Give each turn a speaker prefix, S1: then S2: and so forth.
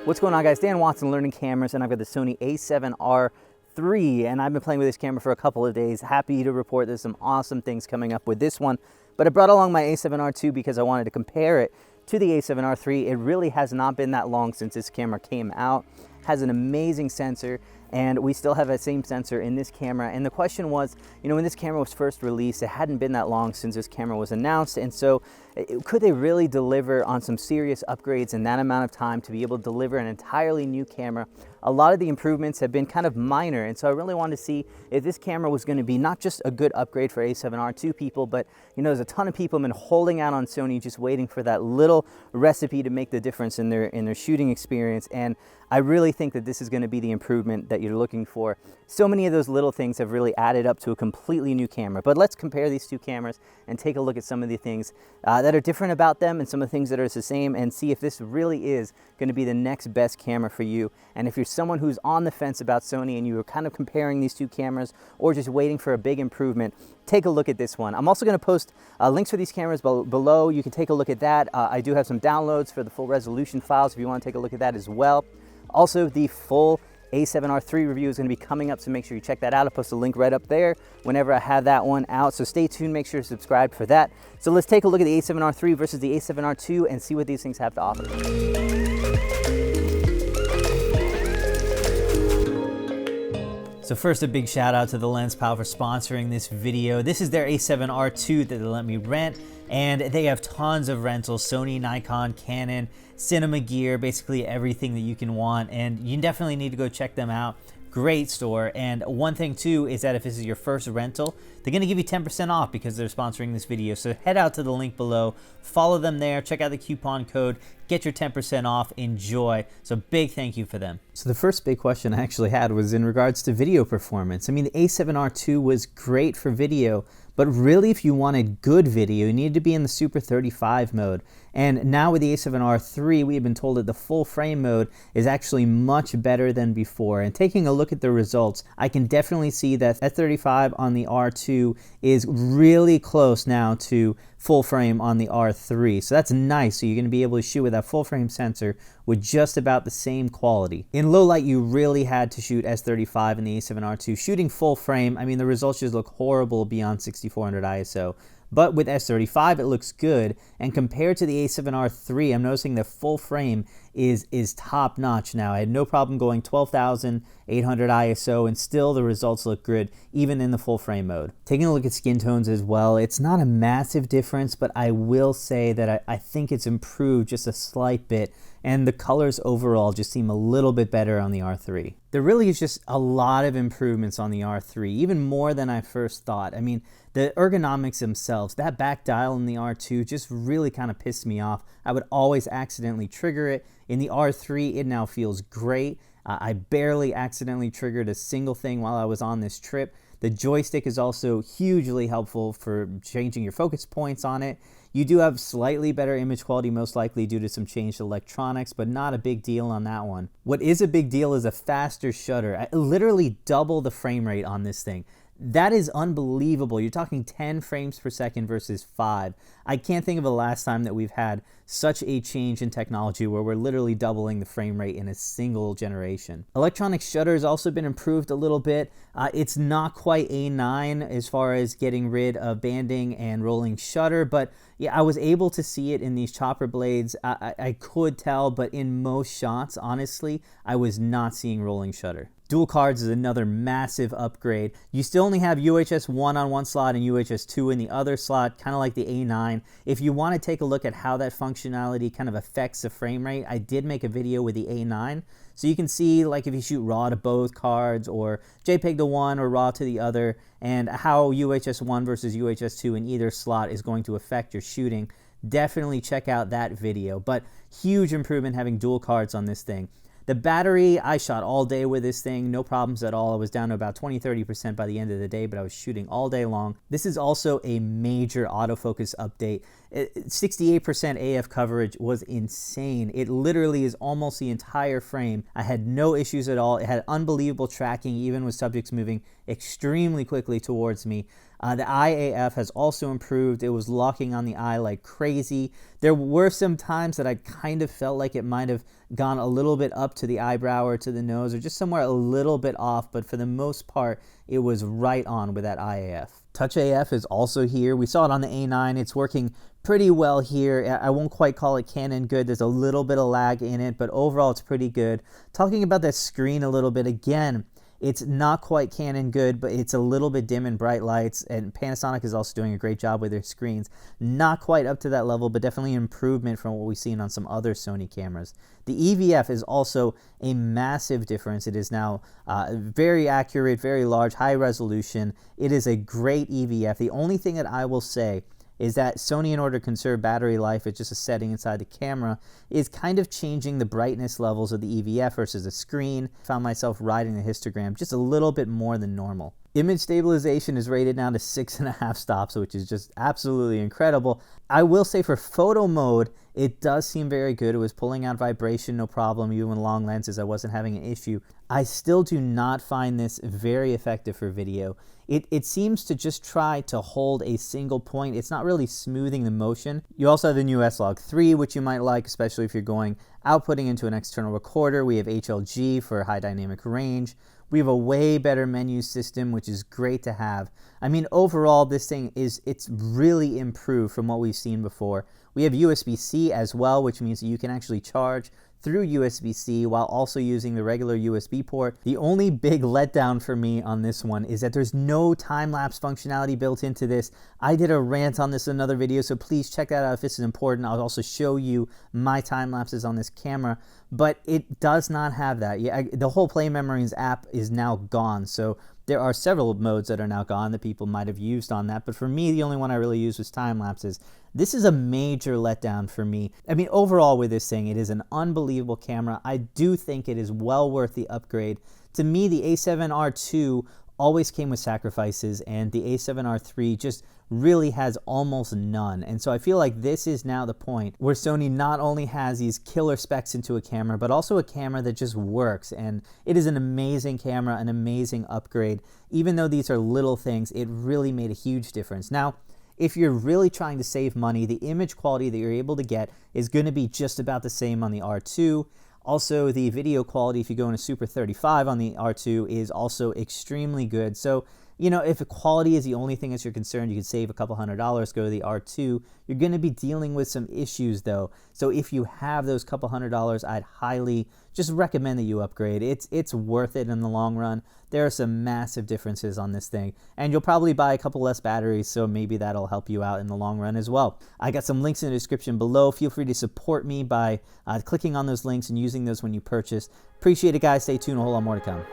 S1: What's going on, guys? Dan Watson, Learning Cameras, and I've got the Sony A7RIII, and I've been playing with this camera for a couple of days. Happy to report there's some awesome things coming up with this one, but I brought along my A7R II because I wanted to compare it to the A7RIII. It really has not been that long since this camera came out. Has an amazing sensor, and we still have that same sensor in this camera. And the question was, when this camera was first released, it hadn't been that long since this camera was announced, and so could they really deliver on some serious upgrades in that amount of time to be able to deliver an entirely new camera? A lot of the improvements have been kind of minor, and so I really wanted to see if this camera was going to be not just a good upgrade for A7R II people, but there's a ton of people have been holding out on Sony, just waiting for that little recipe to make the difference in their shooting experience. And I really think that this is going to be the improvement that you're looking for. So many of those little things have really added up to a completely new camera. But let's compare these two cameras and take a look at some of the things that are different about them and some of the things that are the same, and see if this really is going to be the next best camera for you. And if you're someone who's on the fence about Sony and you were kind of comparing these two cameras or just waiting for a big improvement, take a look at this one. I'm also going to post links for these cameras below. You can take a look at that. I do have some downloads for the full resolution files if you want to take a look at that as well. Also, the full A7R III review is going to be coming up, so make sure you check that out. I'll post a link right up there whenever I have that one out, so stay tuned. Make sure to subscribe for that. So let's take a look at the A7R III versus the A7R II and see what these things have to offer. So first, a big shout out to the Lens Pal for sponsoring this video. This is their A7R II that they let me rent, and they have tons of rentals: Sony, Nikon, Canon, cinema gear, basically everything that you can want, and you definitely need to go check them out. Great store. And one thing too is that if this is your first rental, they're going to give you 10% off because they're sponsoring this video. So head out to the link below, follow them there, check out the coupon code, get your 10% off, enjoy. So big thank you for them. So the first big question I actually had was in regards to video performance. I mean, the A7R II was great for video, but really if you wanted good video, you needed to be in the Super 35 mode. And now with the A7R III, we have been told that the full frame mode is actually much better than before. And taking a look at the results, I can definitely see that F35 on the R2 is really close now to full frame on the R3. So that's nice. So you're going to be able to shoot with that full frame sensor with just about the same quality. In low light, you really had to shoot S35 in the A7R II. Shooting full frame, I mean, the results just look horrible beyond 6400 ISO. But with S35, it looks good. And compared to the A7R III, I'm noticing that full frame is top notch now. I had no problem going 12,800 ISO, and still the results look good, even in the full frame mode. Taking a look at skin tones as well, it's not a massive difference, but I will say that I think it's improved just a slight bit, and the colors overall just seem a little bit better on the R3. There really is just a lot of improvements on the R3, even more than I first thought. I mean, the ergonomics themselves, that back dial in the R2 just really kind of pissed me off. I would always accidentally trigger it. In the R3, it now feels great. I barely accidentally triggered a single thing while I was on this trip. The joystick is also hugely helpful for changing your focus points on it. You do have slightly better image quality, most likely due to some changed electronics, but not a big deal on that one. What is a big deal is a faster shutter. I literally double the frame rate on this thing. That is unbelievable. You're talking 10 frames per second versus 5. I can't think of the last time that we've had such a change in technology where we're literally doubling the frame rate in a single generation. Electronic shutter has also been improved a little bit. It's not quite A9 as far as getting rid of banding and rolling shutter, but yeah, I was able to see it in these chopper blades. I could tell, but in most shots, honestly, I was not seeing rolling shutter. Dual cards is another massive upgrade. You still only have UHS 1 on one slot and UHS 2 in the other slot, kind of like the A9. If you want to take a look at how that functionality kind of affects the frame rate, I did make a video with the A9. So you can see, like, if you shoot RAW to both cards or JPEG to one or RAW to the other, and how UHS 1 versus UHS 2 in either slot is going to affect your shooting. Definitely check out that video. But huge improvement having dual cards on this thing. The battery, I shot all day with this thing, no problems at all. I was down to about 20-30% by the end of the day, but I was shooting all day long. This is also a major autofocus update. 68% AF coverage was insane. It literally is almost the entire frame. I had no issues at all. It had unbelievable tracking, even with subjects moving extremely quickly towards me. The IAF has also improved. It was locking on the eye like crazy. There were some times that I kind of felt like it might have gone a little bit up to the eyebrow or to the nose or just somewhere a little bit off, but for the most part, it was right on with that IAF. Touch AF is also here. We saw it on the A9. It's working pretty well here. I won't quite call it Canon good. There's a little bit of lag in it, but overall it's pretty good. Talking about that screen a little bit, again, it's not quite Canon good, but it's a little bit dim in bright lights, and Panasonic is also doing a great job with their screens. Not quite up to that level, but definitely an improvement from what we've seen on some other Sony cameras. The EVF is also a massive difference. It is now very accurate, very large, high resolution. It is a great EVF. The only thing that I will say is that Sony, in order to conserve battery life, it's just a setting inside the camera, is kind of changing the brightness levels of the EVF versus the screen. Found myself riding the histogram just a little bit more than normal. Image stabilization is rated now to 6.5 stops, which is just absolutely incredible. I will say for photo mode, it does seem very good. It was pulling out vibration, no problem. Even with long lenses, I wasn't having an issue. I still do not find this very effective for video. It seems to just try to hold a single point. It's not really smoothing the motion. You also have the new S-Log3, which you might like, especially if you're going outputting into an external recorder. We have HLG for high dynamic range. We have a way better menu system, which is great to have. I mean, overall, this thing it's really improved from what we've seen before. We have USB-C as well, which means that you can actually charge through USB-C while also using the regular USB port. The only big letdown for me on this one is that there's no time-lapse functionality built into this. I did a rant on this in another video, so please check that out if this is important. I'll also show you my time lapses on this camera, but it does not have that. Yeah, the whole Play Memories app is now gone, so there are several modes that are now gone that people might have used on that, but for me, the only one I really used was time lapses. This is a major letdown for me. I mean, overall with this thing, it is an unbelievable camera. I do think it is well worth the upgrade. To me, the A7R II always came with sacrifices, and the A7R III just really has almost none. And so I feel like this is now the point where Sony not only has these killer specs into a camera, but also a camera that just works. And it is an amazing camera, an amazing upgrade. Even though these are little things, it really made a huge difference. Now, if you're really trying to save money, the image quality that you're able to get is going to be just about the same on the R2. Also, the video quality, if you go into Super 35 on the R2, is also extremely good. So, you know, if quality is the only thing that's your concern, you can save a couple $100, go to the R2. You're going to be dealing with some issues, though. So if you have those couple $100, I'd highly just recommend that you upgrade. It's worth it in the long run. There are some massive differences on this thing, and you'll probably buy a couple less batteries, so maybe that'll help you out in the long run as well. I got some links in the description below. Feel free to support me by clicking on those links and using those when you purchase. Appreciate it, guys. Stay tuned. A whole lot more to come.